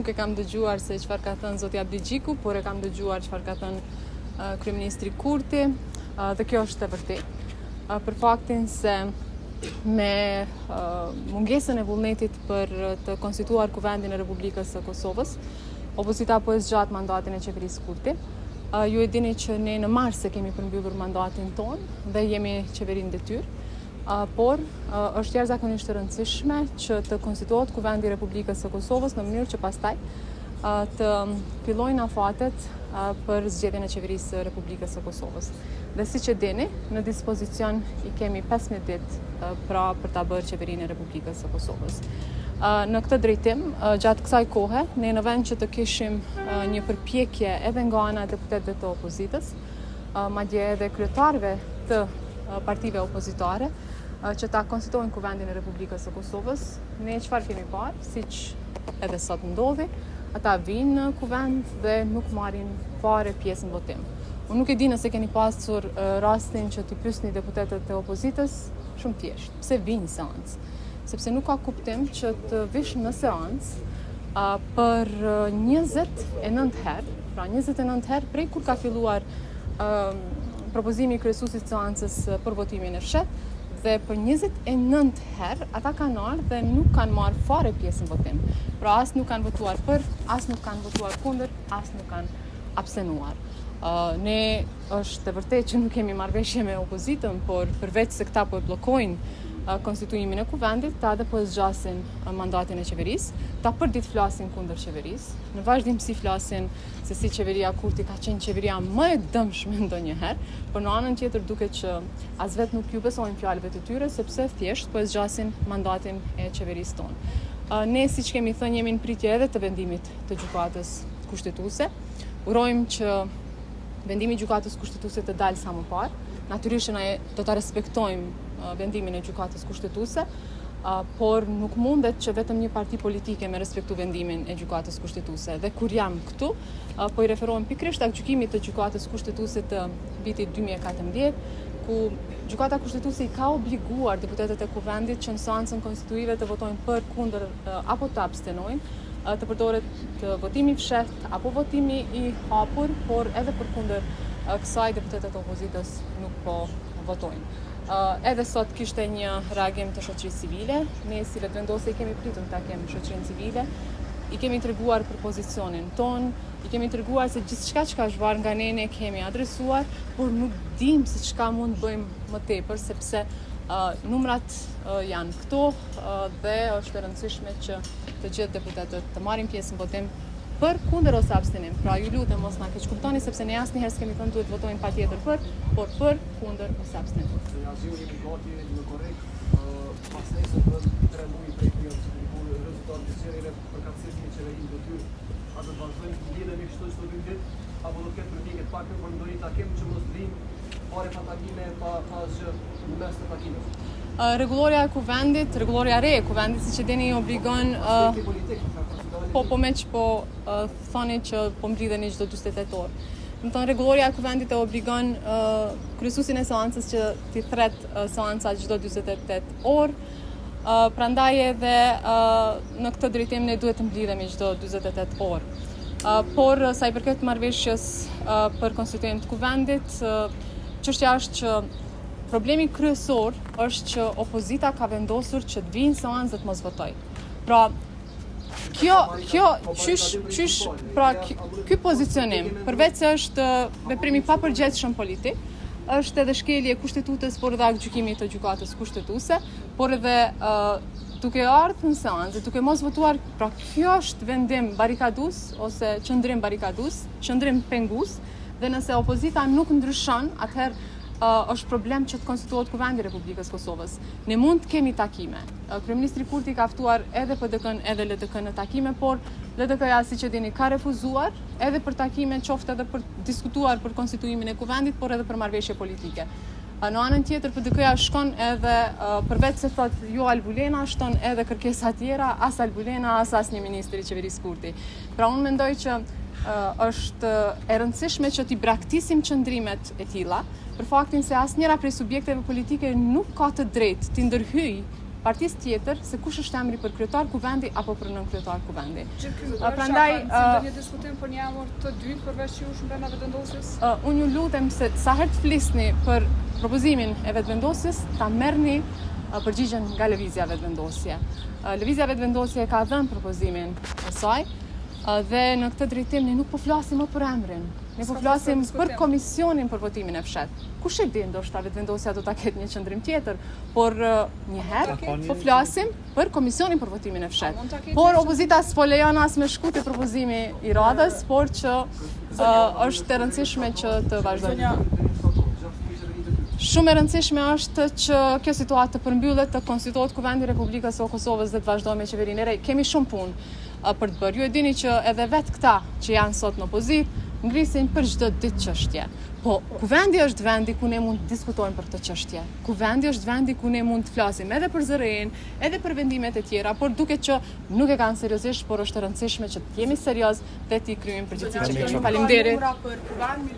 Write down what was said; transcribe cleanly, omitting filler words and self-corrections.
nuk e kam dëgjuar se çfarë ka thënë zoti Abdi Gjiku, por e kam dëgjuar çfarë ka thënë kryeministri Kurti, dhe kjo është e vërtetë. Për faktin se me mungesën e vullnetit për të konstituar Kuvendin e Republikës së Kosovës, opozita po e zgjat mandatin e qeverisë Kurti. Ju e dini që ne në mars e kemi përmbyllur mandatin ton dhe jemi qeverinë detyrë. Por është jashtëzakonisht e rëndësishme që të konstituohet Kuvendi i Republikës së Kosovës në mënyrë që pastaj të fillojnë afatet për zgjedhjen e qeverisë së Republikës së Kosovës. Dhe siç e dini, në dispozicion i kemi 15 ditë për ta bërë qeverinë e Republikës së Kosovës. Në këtë drejtim, gjatë kësaj kohe, ne në vend që të kishim një përpjekje edhe nga ana e deputetëve të opozitës, madje edhe kryetarëve të partive opozitare, që ta konstituojnë Kuvendin e Republikës së Kosovës, ne çfarë kemi parë, siç edhe sot ndodhi, ata vinë në kuvend dhe nuk marrin fare pjesë në votim. Unë nuk e di nëse keni pasur rastin që t'i pyesni deputetët e opozitës, shumë thjesht, pse vinë në seancë? Sepse nuk ka kuptim që të vish në seancë për 29 herë, pra 29 herë prej kur ka filluar propozimi i kryesuesit të seancës për votimin e fshet, dhe për 29 herë ata kanë ardhur dhe nuk kanë marrë fare pjesë në votim. Pra as nuk kanë votuar për, as nuk kanë votuar kundër, as nuk kanë abstenuar. Ne është e vërtetë që nuk kemi marrëveshje me opozitën, por përveç se këta po e bllokojnë konstituimin e kuvendit, ta edhe po e zgjasin mandatin e qeverisë, ta përdit flasin kundër qeverisë, në vazhdimsi flasin se si qeveria Kurti ka qenë qeveria më e dëmshme ndonjëherë, por në anën tjetër duket që as vetë nuk ju besojnë fjalëve të tyre, sepse thjesht po e zgjasin mandatin e qeverisë tonë. Ne, siç kemi thënë, jemi në pritje edhe të vendimit të gjykatës kushtetuese. Urojmë që vendimi i gjykatës kushtetuese të dalë sa më parë. Natyrisht ne do ta respektojmë vendimin e gjykatës kushtetuese, por nuk mundet që vetëm një parti politike me respektu vendimin e gjykatës kushtetuese. Dhe kur jam këtu, po i referohem pikërisht tek gjykimit të gjykatës kushtetuese të vitit 2014, ku gjykata kushtetuese i ka obliguar deputetët e kuvendit që në seancën konstituive të votojnë për, kundër apo të abstenojnë, të përdoret votimi fshehtë apo votimi i hapur, por edhe për kundër kësaj deputetët e opozitës nuk po votojnë. Edhe sot kishte një reagim të shoqërisë civile. Ne si vetëvendosje i kemi pritur ta kemi shoqërinë civile, i kemi treguar për pozicionin ton, i kemi treguar se gjithçka që ka zhvarr nga ne kemi adresuar, por nuk dim se çka mund bëjmë më tepër, sepse numrat janë këto dhe është e rëndësishme që të gjithë deputetët të marrin pjesë në votim për, kundër ose abstenim. Pra ju lutem mos na keq kuptoni, sepse ne asnjëherë s'kemi thënë duhet votojmë patjetër por për, kundër ose abstenim. Azili i gati në korrekt, pas nesër për 3 muaj prej rezultatit të zgjedhjeve për kandidatinë e qeverinë detyrë, a do të vazhdojmë të lidhemi kështu çdo ditë, apo do të ketë përpjekje të pakta për ndonjë takim që mos vinë fare pa takime, pa asgjë në mes të takimeve. Rregullorja e kuvendit, rregullorja e re e kuvendit, siç e dini, obligon thoni që po mblidheni çdo 48 orë. Do të thonë rregullorja e kuvendit e obligon kryesuesin e seancës që t'i thret seanca çdo 48 orë. Prandaj edhe në këtë drejtim ne duhet të mblidhemi çdo 48 orë. Por sa i përket marrëveshjes për konstituim të kuvendit, çështja është që problemi kryesor është që opozita ka vendosur që të vinë seancë dhe të mos votojë. Pra, ky pozicionim, përveç se është veprim i papërgjegjshëm politik, është edhe shkelje e kushtetutës, por edhe gjykimit të gjykatës kushtetuese, por edhe duke ardhur në seancë, duke mos votuar, pra kjo është vendim barikadues ose qëndrim barikadues, qëndrim pengues, dhe nëse opozita nuk ndryshon, atëherë është problem që të konstituohet Kuvendi i Republikës Kosovës. Ne mund të kemi takime. Kryeministri Kurti ka ftuar edhe PDK-n edhe LDK-n në takime, por LDK-ja, siç e dini, ka refuzuar edhe për takime, qoftë edhe për diskutuar për konstituimin e kuvendit, por edhe për marrëveshje politike. Në anën tjetër, PDK-ja shkon edhe, përveç se thot jo Albulena, shton edhe kërkesa tjera, as Albulena, as asnjë ministër i qeverisë Kurti. Pra unë mendoj që është e rëndësishme që t'i braktisim qëndrimet e tilla, për faktin se asnjëra prej subjekteve politike nuk ka të drejtë t'i ndërhyjë partisë tjetër se kush është emri për kryetar kuvendi apo për nën kryetar kuvendi. Prandaj ndonjë diskutim për një emër të dytë përveç jush brenda vetëvendosjes? Unë ju lutem se sa herë të flisni për propozimin e vetëvendosjes, ta merrni përgjigjen nga lëvizja vetëvendosje. Lëvizja vetëvendosje ka dhënë propozimin e saj dhe në këtë drejtim ne nuk po flasim më për emrin. Ne po flasim për komisionin për votimin e fshet. Kush e di, ndoshta vetëvendosja do ta ketë një qendrim tjetër, por një herë po flasim për komisionin për votimin e fshet. Por opozita s'po lejon as me shku te propozimi i radhës, por që është e rëndësishme që të vazhdojmë. Shumë e rëndësishme është që kjo situatë të përmbyllet, të konstituohet Kuvendi i Republikës së Kosovës dhe të vazhdojmë me qeverinë e re. Kemi shumë punë për të bërë. Ju e dini që edhe vetë këta që janë sot në opozitë ngrisin për çdo ditë çështje. Po Kuvendi është vendi ku ne mund të diskutojmë për këtë çështje. Kuvendi është vendi ku ne mund të flasim edhe për zërin, edhe për vendimet e tjera, por duket që nuk e kanë seriozisht, por është e rëndësishme që të jemi serioz dhe të i kryejmë përgjegjësitë që kemi. Faleminderit. Për Kuvend,